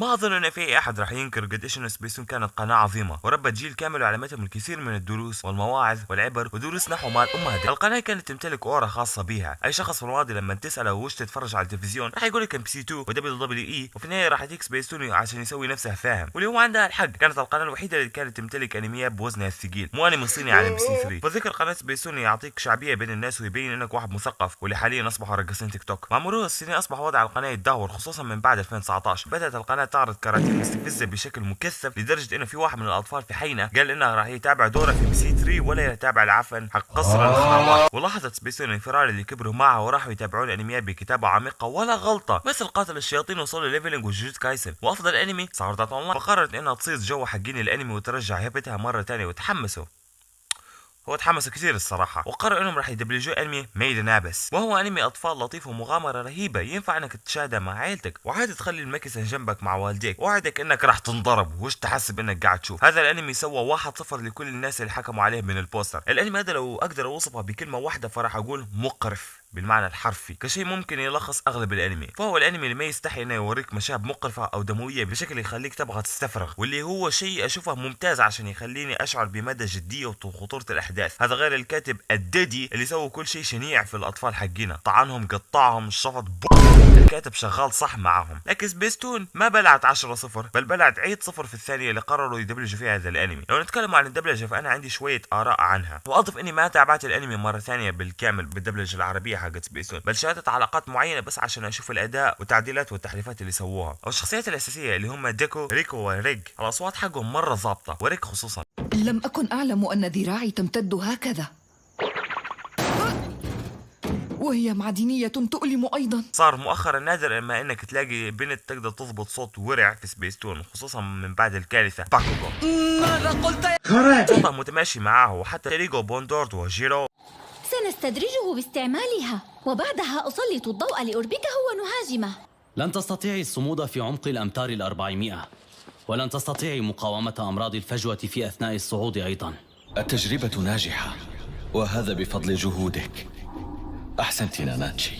ما اظن ان في احد راح ينكر قديش ان سبيستون كانت قناه عظيمه وربت جيل كامل وعلمتهم الكثير من الدروس والمواعظ والعبر ودروس نحو مال امها. القناه كانت تمتلك اورا خاصه بها. اي شخص في الماضي لما تساله وش تتفرج على التلفزيون راح يقول لك ام بي سي 2 ودبليو دبليو اي، وفي النهايه راح يديك سبيستون عشان يسوي نفسه فاهم، واللي هو عندها الحق. كانت القناه الوحيده اللي كانت تمتلك انميات بوزنها الثقيل، مو انمي صيني على ام بي سي 3. فذكر قناه سبيستون يعطيك شعبيه بين الناس ويبين انك واحد مثقف، واللي حاليا اصبحوا راقصين تيك توك. مع مرور السنين اصبح وضع القناه يتدهور، خصوصا من بعد 2019. بدات القناه تعرض كراتين مستفزه بشكل مكثف لدرجه انه في واحد من الاطفال في حينا قال انه راح يتابع دوره في ام سي 3 ولا يتابع العفن حق قصر الخرابات. ولاحظت سبيستون الانفراد اللي كبروا معه وراحوا يتابعون انميات بكتابه عميقه ولا غلطه، مثل قاتل الشياطين وصولوا ليفلينج وجوجوتسو كايسن وافضل انمي سورد ارت اونلاين. فقررت انها تصيد جو حقين الانمي وترجع هيبتها مره ثانيه، وتحمسوا. هو تحمس كثير الصراحة، وقرروا انهم راح يدبلجوا انمي ميدن ابس، وهو انمي اطفال لطيف ومغامرة رهيبة ينفع انك تشاهده مع عائلتك، وعادي تخلي المكسة جنبك مع والديك، وعدك انك راح تنضرب وش تحسب انك قاعد تشوف. هذا الانمي سوى 1-0 لكل الناس اللي حكموا عليه من البوستر. الانمي هذا لو اقدر اوصفه بكلمة واحدة فراح اقول مقرف بالمعنى الحرفي، كشيء ممكن يلخص اغلب الانمي. فهو الانمي اللي ما يستحي انه يوريك مشاهد مقرفه او دمويه بشكل يخليك تبغى تستفرغ، واللي هو شيء اشوفه ممتاز عشان يخليني اشعر بمدى جديه وخطوره الاحداث. هذا غير الكاتب الددي اللي سوى كل شيء شنيع في الاطفال حقنا، طعنهم قطعهم شفط الكاتب شغال صح معهم. لكن سبيستون ما بلعت 10-0 بل بلعت عيد 0 في الثانيه اللي قرروا يدبلجوا فيها هذا الانمي. لو نتكلم عن الدبلجه فانا عندي شويه اراء عنها، واضف اني ما تابعت الانمي مره ثانيه بالكامل بالدبلجه العربيه حقت سبيستون، بل شاهدت حلقات معينه بس عشان اشوف الاداء والتعديلات والتحريفات اللي سووها. والشخصيات الاساسيه اللي هم ديكو ريكو وريج الاصوات حقهم مره ظابطه، وريك خصوصا. لم أكن أعلم أن ذراعي تمتد هكذا، وهي معدنية تؤلم أيضا. صار مؤخرا نادر اما انك تلاقي بنت تقدر تضبط صوت ورع في سبيستون، خصوصا من بعد الكارثه باكوغو. ماذا قلت يا صوتها متماشي معاه، وحتى ريجو بوندورد وجيرو سنستدرجه باستعمالها وبعدها أسلط الضوء لأربكه ونهاجمه. لن تستطيعي الصمود في عمق الأمتار 400، ولن تستطيعي مقاومة أمراض الفجوة في أثناء الصعود أيضا. التجربة ناجحة، وهذا بفضل جهودك. أحسنت ناناتشي.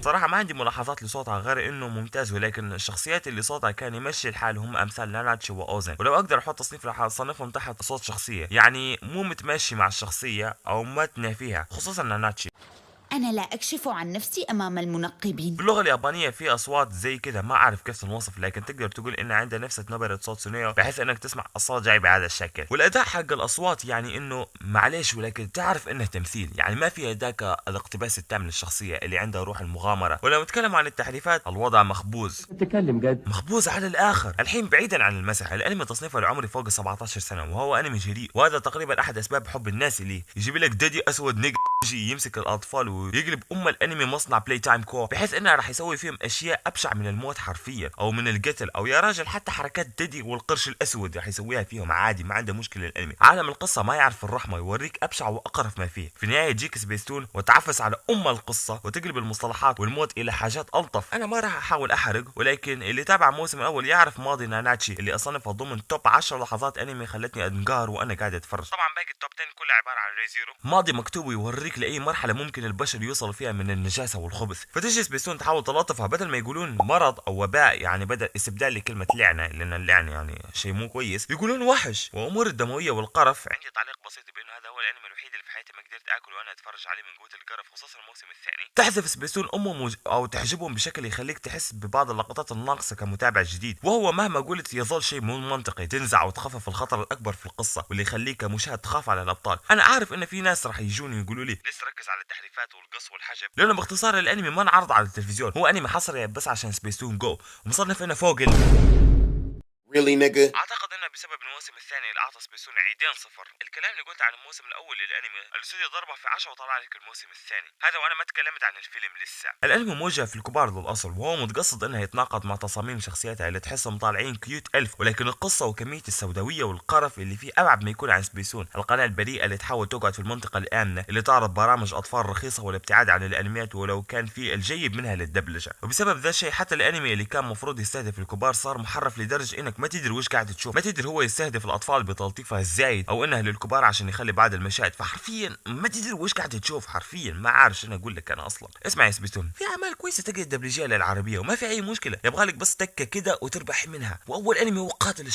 صراحة ما عندي ملاحظات لصوتها غير انه ممتاز، ولكن الشخصيات اللي صوتها كان يمشي الحال هم امثال ناناتشي واوزن، ولو اقدر احط تصنيف راح اصنفهم تحت صوت شخصية، يعني مو متمشي مع الشخصية او ما تنافيها، خصوصا ناناتشي. أنا لا أكشف عن نفسي أمام المنقبين. باللغة اليابانية في أصوات زي كذا ما أعرف كيف تنوصف، لكن تقدر تقول إن عندها نفس نبرة صوت سونيو، بحيث إنك تسمع الصوت جاي بهذا الشكل. والأداء حق الأصوات يعني إنه معليش، ولكن تعرف إنه تمثيل، يعني ما فيها ذاك الاقتباس التام للشخصية اللي عندها روح المغامرة. ولو نتكلم عن التحريفات الوضع مخبوز، تتكلم جد، مخبوز على الآخر. الحين بعيدا عن المسح، الأنمي تصنيفه العمري فوق 17 سنة، وهو أنمي جريء، وهذا تقريبا أحد أسباب حب الناس ليه. يجيب لك ددي أسود يجي يمسك الأطفال ويقلب الانمي مصنع بلاي تايم كو، بحيث انه راح يسوي فيهم اشياء ابشع من الموت حرفيا او من القتل، او يا راجل حتى حركات ديدي والقرش الاسود راح يسويها فيهم عادي، ما عنده مشكله. الانمي عالم القصه ما يعرف الرحمه، يوريك ابشع واقرف ما فيه. في النهايه يجيك سبيستون وتعفس على القصه وتقلب المصطلحات والموت الى حاجات الطف. انا ما راح احاول احرق، ولكن اللي تابع الموسم الاول يعرف ماضي ناناتشي اللي اصنفها ضمن توب 10 لحظات انمي خلتني انقهر وانا قاعد اتفرج. طبعا باقي التوب 10 كلها عباره عن ريزيرو، ماضي مكتوب يوريك لاي مرحله ممكن البشر يوصلوا فيها من النجاسه والخبث. فتجي سبيستون تحاول تلطفها، بدل ما يقولون مرض او وباء، يعني بدل استبدال لكلمه لعنه، لان اللعنه يعني شيء مو كويس، يقولون وحش وامور الدمويه والقرف. عندي تعليق بسيط بانه هذا هو الانمي الوحيد اللي في حياتي ما قدرت اكل وانا اتفرج عليه من قوه القرف، خصوصا الموسم الثاني. تحذف سبيستون او تحجبهم بشكل يخليك تحس ببعض اللقطات الناقصه كمتابع جديد، وهو مهما قلت يظل شيء مو منطقي، تنزع وتخفف الخطر الاكبر في القصه، واللي يخليك كمشاهد تخاف على الابطال. انا عارف ان في ناس راح يجوني يقولوا لي ليش ركز على التحريفات والقص والحجب، لانه باختصار الانمي ما انعرض على التلفزيون، هو انمي حصري بس عشان سبيستون جو، ومصنف انه فوق Really nigga. اعتقد انه بسبب الموسم الثاني اللي اعطى سبيستون عيدين صفر. الكلام اللي قلت عن الموسم الاول للانمي الاستوديو ضربه في 10 وطلع لك الموسم الثاني، هذا وانا ما تكلمت عن الفيلم لسه. الانمي موجه في الكبار للاصل، وهو متقصد انه يتناقض مع تصاميم شخصياتها اللي تحسهم طالعين كيوت الف، ولكن القصه وكميه السوداويه والقرف اللي فيه ابعد ما يكون عن سبيستون، القناه البريئه اللي تحاول تقعد في المنطقه الامنه اللي تعرض برامج اطفال رخيصه والابتعاد عن الانميات ولو كان في الجيد منها للدبلجه. وبسبب ذا الشيء حتى الانمي اللي كان مفروض يستهدف الكبار صار محرف لدرجه انك ما تدري وش قاعد تشوف، ما تدري قدر هو يستهدف الاطفال بتلطيفها الزايد او انها للكبار عشان يخلي بعض المشاهد، فحرفيا ما تدري وش قاعد تشوف، حرفيا ما عارف انا اقول لك انا اصلا. اسمع يا سبيستون، في اعمال كويسه تقدر تدبلجيها للعربيه وما في اي مشكله، يبغى لك بس تكه كده وتربح منها، واول انمي هو قاتل الشيطان.